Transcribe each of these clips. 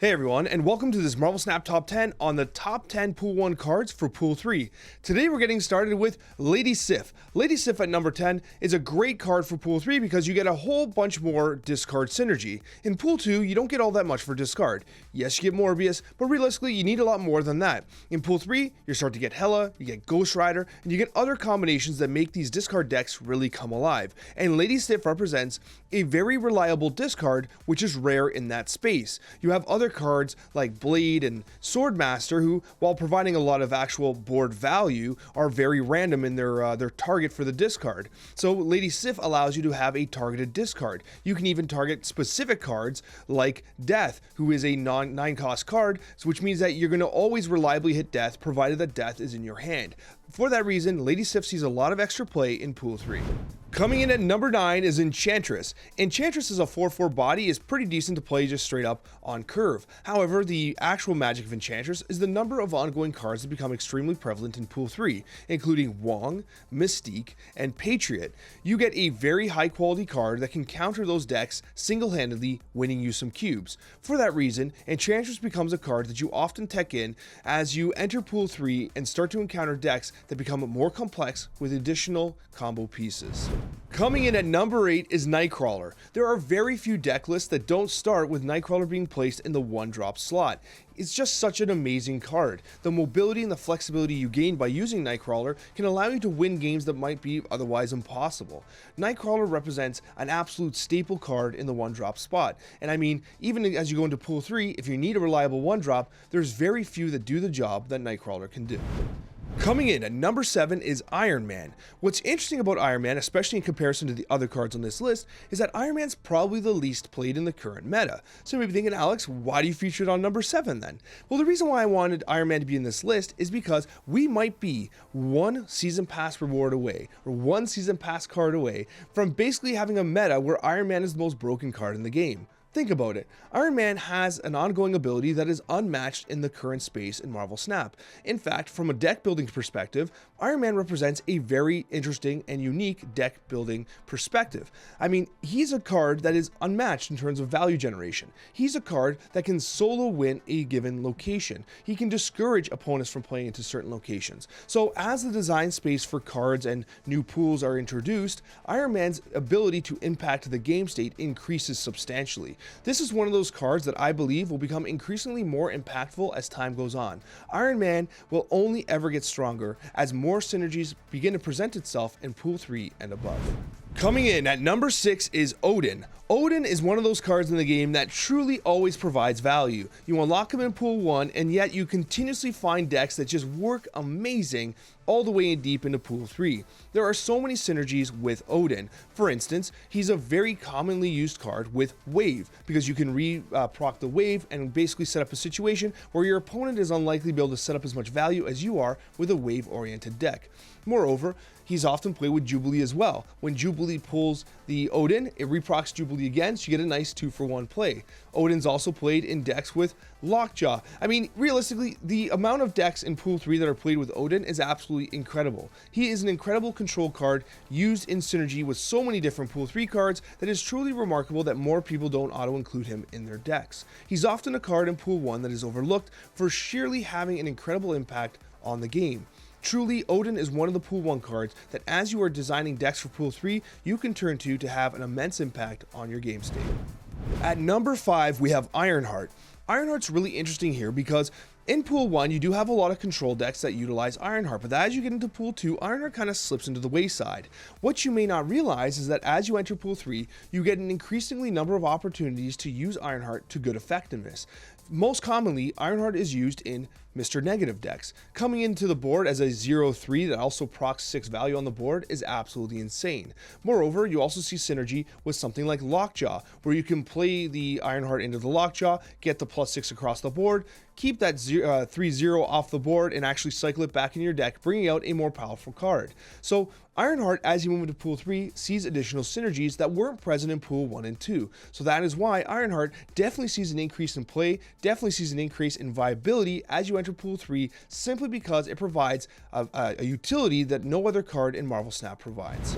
Hey everyone, and welcome to this Marvel Snap Top 10 on the top 10 Pool 1 cards for Pool 3. Today we're getting started with Lady Sif. Lady Sif at number 10 is a great card for Pool 3 because you get a whole bunch more discard synergy. In Pool 2, you don't get all that much for discard. Yes, you get Morbius, but realistically you need a lot more than that. In Pool 3, you start to get Hela, you get Ghost Rider, and you get other combinations that make these discard decks really come alive. And Lady Sif represents a very reliable discard, which is rare in that space. You have other cards like Blade and Swordmaster who, while providing a lot of actual board value, are very random in their target for the discard. So Lady Sif allows you to have a targeted discard. You can even target specific cards like Death, who is a non-9-cost card, which means that you're going to always reliably hit Death provided that Death is in your hand. For that reason, Lady Sif sees a lot of extra play in Pool 3. Coming in at number 9 is Enchantress. Enchantress is a 4/4 body, is pretty decent to play just straight up on curve. However, the actual magic of Enchantress is the number of ongoing cards that become extremely prevalent in Pool 3, including Wong, Mystique, and Patriot. You get a very high quality card that can counter those decks single-handedly, winning you some cubes. For that reason, Enchantress becomes a card that you often tech in as you enter Pool 3 and start to encounter decks that become more complex with additional combo pieces. Coming in at number 8 is Nightcrawler. There are very few deck lists that don't start with Nightcrawler being placed in the 1-drop slot. It's just such an amazing card. The mobility and the flexibility you gain by using Nightcrawler can allow you to win games that might be otherwise impossible. Nightcrawler represents an absolute staple card in the 1-drop spot. And I mean, even as you go into Pool 3, if you need a reliable 1-drop, there's very few that do the job that Nightcrawler can do. Coming in at number 7 is Iron Man. What's interesting about Iron Man, especially in comparison to the other cards on this list, is that Iron Man's probably the least played in the current meta. So you may be thinking, Alex, why do you feature it on number 7 then? Well, the reason why I wanted Iron Man to be in this list is because we might be one season pass reward away, or one season pass card away, from basically having a meta where Iron Man is the most broken card in the game. Think about it. Iron Man has an ongoing ability that is unmatched in the current space in Marvel Snap. In fact, from a deck building perspective, Iron Man represents a very interesting and unique deck building perspective. I mean, he's a card that is unmatched in terms of value generation. He's a card that can solo win a given location. He can discourage opponents from playing into certain locations. So as the design space for cards and new pools are introduced, Iron Man's ability to impact the game state increases substantially. This is one of those cards that I believe will become increasingly more impactful as time goes on. Iron Man will only ever get stronger as more synergies begin to present itself in Pool 3 and above. Coming in at number 6 is Odin. Odin is one of those cards in the game that truly always provides value. You unlock him in Pool 1, and yet you continuously find decks that just work amazing all the way in deep into Pool 3. There are so many synergies with Odin. For instance, he's a very commonly used card with Wave, because you can proc the Wave and basically set up a situation where your opponent is unlikely to be able to set up as much value as you are with a Wave-oriented deck. Moreover, he's often played with Jubilee as well. When Jubilee pulls the Odin, it reprocs Jubilee again, so you get a nice 2-for-1 play. Odin's also played in decks with Lockjaw. I mean, realistically, the amount of decks in Pool 3 that are played with Odin is absolutely incredible. He is an incredible control card used in synergy with so many different Pool 3 cards that is truly remarkable that more people don't auto-include him in their decks. He's often a card in Pool 1 that is overlooked for sheerly having an incredible impact on the game. Truly, Odin is one of the Pool 1 cards that as you are designing decks for Pool 3, you can turn to have an immense impact on your game state. At number 5, we have Ironheart. Ironheart's really interesting here because in Pool 1, you do have a lot of control decks that utilize Ironheart, but as you get into Pool 2, Ironheart kind of slips into the wayside. What you may not realize is that as you enter Pool 3, you get an increasingly number of opportunities to use Ironheart to good effectiveness. Most commonly, Ironheart is used in Mr. Negative decks. Coming into the board as a 0/3 that also procs 6 value on the board is absolutely insane. Moreover, you also see synergy with something like Lockjaw, where you can play the Ironheart into the Lockjaw, get the +6 across the board, keep that 3/0 off the board, and actually cycle it back in your deck, bringing out a more powerful card. So Ironheart, as you move into Pool 3, sees additional synergies that weren't present in Pool 1 and 2. So that is why Ironheart definitely sees an increase in play, definitely sees an increase in viability as you enter Pool 3, simply because it provides a utility that no other card in Marvel Snap provides.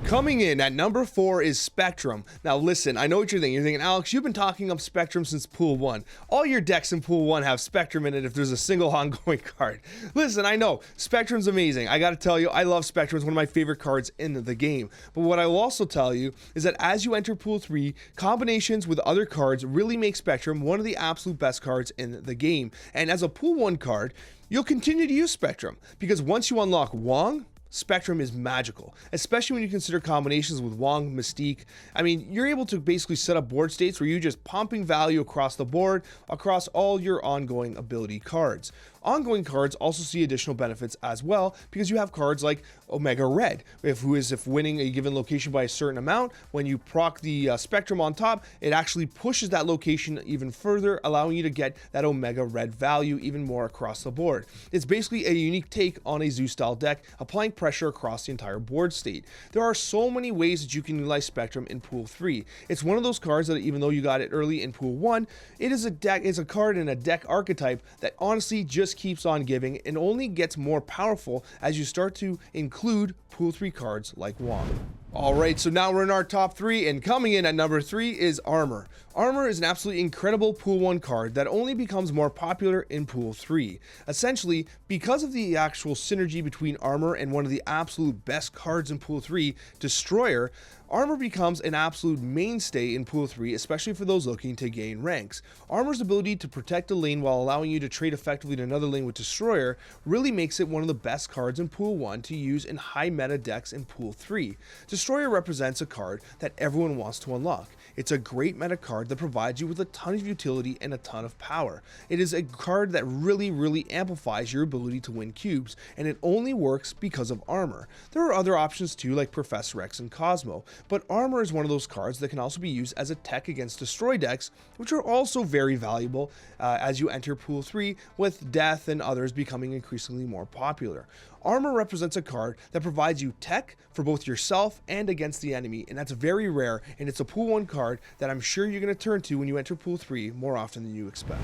Coming in at number 4 is Spectrum. Now listen, I know what you're thinking. You're thinking, Alex, you've been talking up Spectrum since Pool 1. All your decks in Pool 1 have Spectrum in it if there's a single ongoing card. Listen, I know, Spectrum's amazing. I gotta tell you, I love Spectrum. It's one of my favorite cards in the game. But what I will also tell you is that as you enter Pool 3, combinations with other cards really make Spectrum one of the absolute best cards in the game. And as a Pool 1 card, you'll continue to use Spectrum, because once you unlock Wong, Spectrum is magical, especially when you consider combinations with Wong, Mystique. I mean, you're able to basically set up board states where you're just pumping value across the board, across all your ongoing ability cards. Ongoing cards also see additional benefits as well, because you have cards like Omega Red, if winning a given location by a certain amount, when you proc the Spectrum on top, it actually pushes that location even further, allowing you to get that Omega Red value even more across the board. It's basically a unique take on a Zoo style deck, applying pressure across the entire board state. There are so many ways that you can utilize Spectrum in Pool 3. It's one of those cards that, even though you got it early in Pool 1, it is a card in a deck archetype that honestly just keeps on giving and only gets more powerful as you start to include Pool 3 cards like Wong. Alright, so now we're in our top 3, and coming in at number 3 is Armor. Armor is an absolutely incredible Pool 1 card that only becomes more popular in Pool 3. Essentially, because of the actual synergy between Armor and one of the absolute best cards in Pool 3, Destroyer, Armor becomes an absolute mainstay in Pool 3, especially for those looking to gain ranks. Armor's ability to protect a lane while allowing you to trade effectively to another lane with Destroyer really makes it one of the best cards in Pool 1 to use in high meta decks in Pool 3. Destroyer represents a card that everyone wants to unlock. It's a great meta card that provides you with a ton of utility and a ton of power. It is a card that really amplifies your ability to win cubes, and it only works because of Armor. There are other options too, like Professor X and Cosmo, but Armor is one of those cards that can also be used as a tech against Destroy decks, which are also very valuable as you enter Pool 3, with Death and others becoming increasingly more popular. Armor represents a card that provides you tech for both yourself and against the enemy, and that's very rare, and it's a Pool 1 card that I'm sure you're going to turn to when you enter Pool 3 more often than you expect.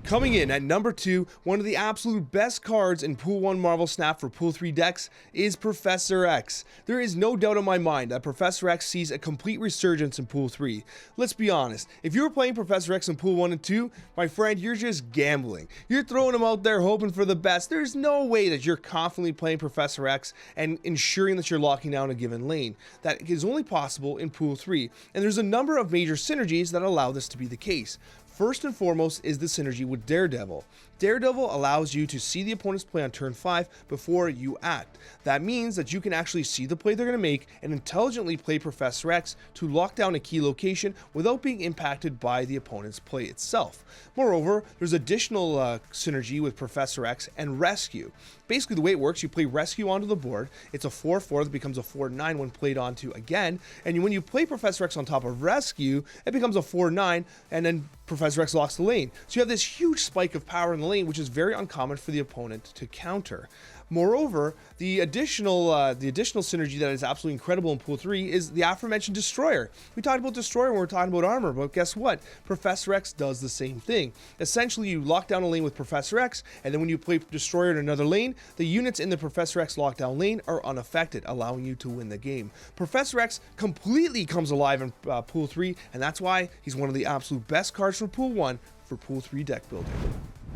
Coming in at number 2, one of the absolute best cards in Pool 1 Marvel Snap for Pool 3 decks is Professor X. There is no doubt in my mind that Professor X sees a complete resurgence in Pool 3. Let's be honest, if you were playing Professor X in Pool 1 and 2, my friend, you're just gambling. You're throwing him out there hoping for the best. There's no way that you're confidently playing Professor X and ensuring that you're locking down a given lane. That is only possible in Pool 3, and there's a number of major synergies that allow this to be the case. First and foremost is the synergy with Daredevil. Daredevil allows you to see the opponent's play on turn 5 before you act. That means that you can actually see the play they're going to make and intelligently play Professor X to lock down a key location without being impacted by the opponent's play itself. Moreover, there's additional synergy with Professor X and Rescue. Basically, the way it works, you play Rescue onto the board. It's a 4/4 that becomes a 4/9 when played onto again. And when you play Professor X on top of Rescue, it becomes a 4/9, and then Professor X locks the lane. So you have this huge spike of power in the lane, which is very uncommon for the opponent to counter. Moreover, the additional synergy that is absolutely incredible in Pool 3 is the aforementioned Destroyer. We talked about Destroyer when we were talking about Armor, but guess what? Professor X does the same thing. Essentially, you lock down a lane with Professor X, and then when you play Destroyer in another lane, the units in the Professor X lockdown lane are unaffected, allowing you to win the game. Professor X completely comes alive in Pool 3, and that's why he's one of the absolute best cards from Pool 1 for Pool 3 deck building.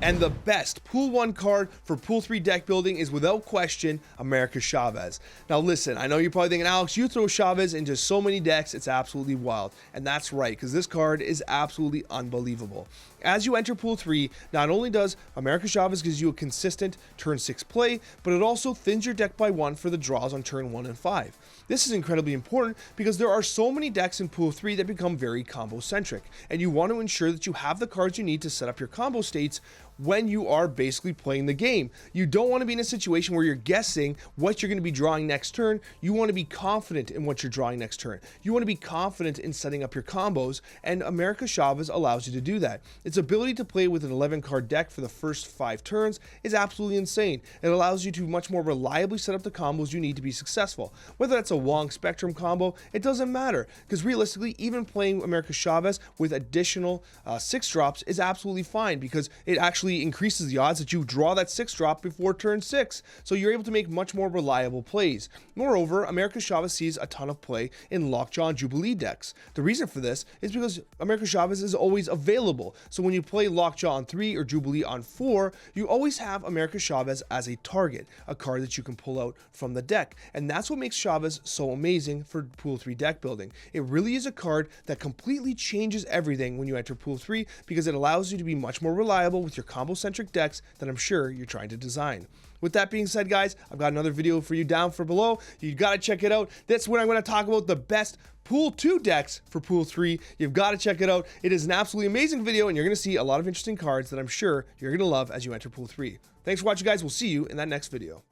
And the best Pool 1 card for Pool 3 deck building is without question America's Chavez. Now listen, I know you're probably thinking, Alex, you throw Chavez into so many decks, it's absolutely wild. And that's right, because this card is absolutely unbelievable. As you enter Pool 3, not only does America's Chavez gives you a consistent turn 6 play, but it also thins your deck by 1 for the draws on turn 1 and 5. This is incredibly important because there are so many decks in Pool 3 that become very combo centric, and you want to ensure that you have the cards you need to set up your combo states when you are basically playing the game. You don't want to be in a situation where you're guessing what you're going to be drawing next turn. You want to be confident in what you're drawing next turn. You want to be confident in setting up your combos, and America's Chavez allows you to do that. Its ability to play with an 11 card deck for the first 5 turns is absolutely insane. It allows you to much more reliably set up the combos you need to be successful. Whether that's a Wong Spectrum combo, it doesn't matter, because realistically, even playing America's Chavez with additional 6 drops is absolutely fine, because it actually actually increases the odds that you draw that 6 drop before turn 6, so you're able to make much more reliable plays. Moreover, America's Chavez sees a ton of play in Lockjaw and Jubilee decks. The reason for this is because America's Chavez is always available, so when you play Lockjaw on 3 or Jubilee on 4, you always have America's Chavez as a target, a card that you can pull out from the deck, and that's what makes Chavez so amazing for Pool 3 deck building. It really is a card that completely changes everything when you enter Pool 3 because it allows you to be much more reliable with your combo-centric decks that I'm sure you're trying to design. With that being said, guys, I've got another video for you down for below. You got to check it out. That's when I'm going to talk about the best Pool 2 decks for Pool 3. You've got to check it out. It is an absolutely amazing video, and you're going to see a lot of interesting cards that I'm sure you're going to love as you enter Pool 3. Thanks for watching, guys. We'll see you in that next video.